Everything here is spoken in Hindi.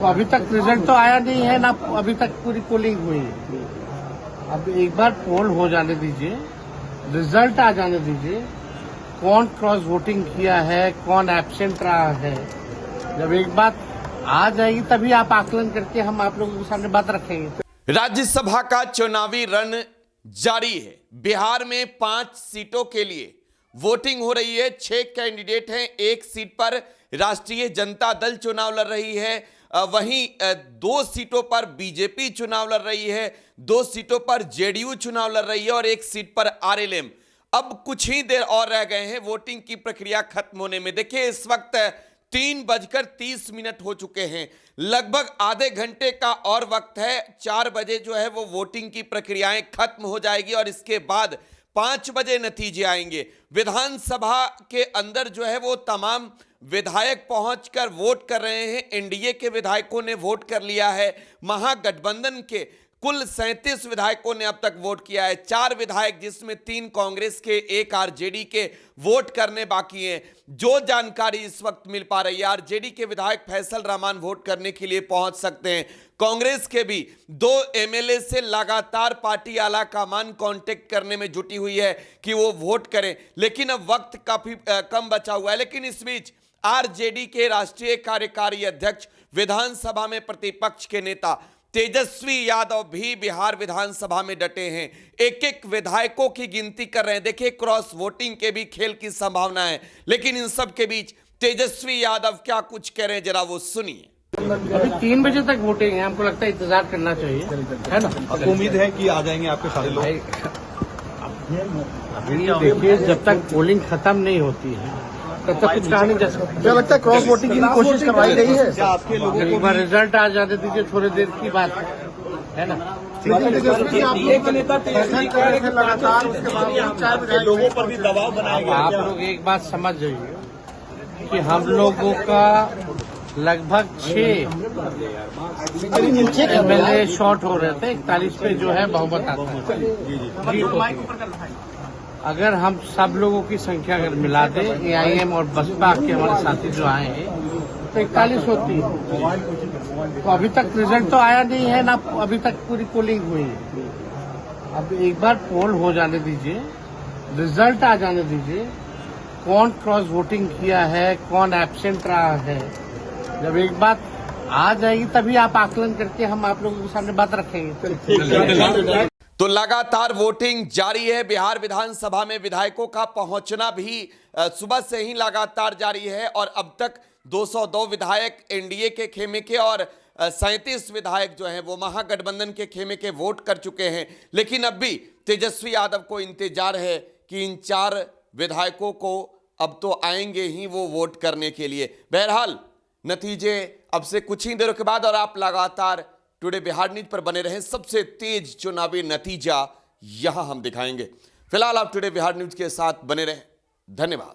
तो अभी तक रिजल्ट तो आया नहीं है ना, अभी तक पूरी पोलिंग हुई है। अब एक बार पोल हो जाने दीजिए, रिजल्ट आ जाने दीजिए, कौन क्रॉस वोटिंग किया है, कौन एब्सेंट रहा है। जब एक बात आ जाएगी तभी आप आकलन करके हम आप लोगों के सामने बात रखेंगे। राज्यसभा का चुनावी रण जारी है। बिहार में 5 सीटों के लिए वोटिंग हो रही है। 6 कैंडिडेट हैं। 1 सीट पर राष्ट्रीय जनता दल चुनाव लड़ रही है, वहीं 2 सीटों पर बीजेपी चुनाव लड़ रही है, 2 सीटों पर जेडीयू चुनाव लड़ रही है और 1 सीट पर आरएलएम। अब कुछ ही देर और रह गए हैं वोटिंग की प्रक्रिया खत्म होने में। देखिए, इस वक्त 3:30 हो चुके हैं। लगभग आधे घंटे का और वक्त है। 4 बजे जो है वो वोटिंग की प्रक्रियाएं खत्म हो जाएगी और इसके बाद 5 बजे नतीजे आएंगे। विधानसभा के अंदर जो है वो तमाम विधायक पहुंचकर वोट कर रहे हैं। एनडीए के विधायकों ने वोट कर लिया है। महागठबंधन के कुल 37 विधायकों ने अब तक वोट किया है। 4 विधायक, जिसमें 3 कांग्रेस के, 1 आरजेडी के वोट करने बाकी हैं। जो जानकारी इस वक्त मिल पा रही है, आरजेडी के विधायक फैसल रहमान वोट करने के लिए पहुंच सकते हैं। कांग्रेस के भी 2 एमएलए से लगातार पार्टी आला कमान कांटेक्ट करने में जुटी हुई है कि वो वोट करें, लेकिन अब वक्त काफी कम बचा हुआ है। लेकिन इस बीच आरजेडी के राष्ट्रीय कार्यकारी अध्यक्ष, विधानसभा में प्रतिपक्ष के नेता तेजस्वी यादव भी बिहार विधानसभा में डटे हैं। एक विधायकों की गिनती कर रहे हैं। देखिए, क्रॉस वोटिंग के भी खेल की संभावना है, लेकिन इन सब के बीच तेजस्वी यादव क्या कुछ कह रहे हैं, जरा वो सुनिए। अभी 3 बजे तक वोटिंग है, हमको लगता है इंतजार करना चाहिए, है ना। आपको उम्मीद है कि आ जाएंगे आपके सारे लोग? अभी देखिए, जब तक पोलिंग खत्म नहीं होती है तब तक कुछ कहा नहीं जा सकता। क्या लगता है क्रॉस वोटिंग की कोशिश करवाई गई है? क्या आपके लोगों को एक बार रिजल्ट आ जाने दीजिए, थोड़ी देर की बात है ना। लगातार उसके बाद लोगों पर भी दबाव बनाया गया। आप लोग एक बात समझ जाइए कि हम लोगों का लगभग 6 एमएलए शॉर्ट हो रहे थे। 41 पे जो है बहुमत आता है। अगर हम सब लोगों की संख्या अगर मिला दें, एआईएम और बसपा के हमारे साथी जो आए हैं, तो 41 होती है। तो अभी तक रिजल्ट तो आया नहीं है ना, अभी तक पूरी पोलिंग हुई है। अब एक बार पोल हो जाने दीजिए, रिजल्ट आ जाने दीजिए, कौन क्रॉस वोटिंग किया है, कौन एब्सेंट रहा है। जब एक बात आ जाएगी तभी आप आकलन करके हम आप लोगों के सामने बात रखेंगे। तो लगातार वोटिंग जारी है। बिहार विधानसभा में विधायकों का पहुंचना भी सुबह से ही लगातार जारी है और अब तक 202 विधायक एनडीए के खेमे के और 37 विधायक जो हैं वो महागठबंधन के खेमे के वोट कर चुके हैं। लेकिन अब भी तेजस्वी यादव को इंतजार है कि इन 4 विधायकों को अब तो आएंगे ही वो वोट करने के लिए। बहरहाल नतीजे अब से कुछ ही देरों के बाद, और आप लगातार टुडे बिहार न्यूज पर बने रहें। सबसे तेज चुनावी नतीजा यहां हम दिखाएंगे। फिलहाल आप टुडे बिहार न्यूज के साथ बने रहें। धन्यवाद।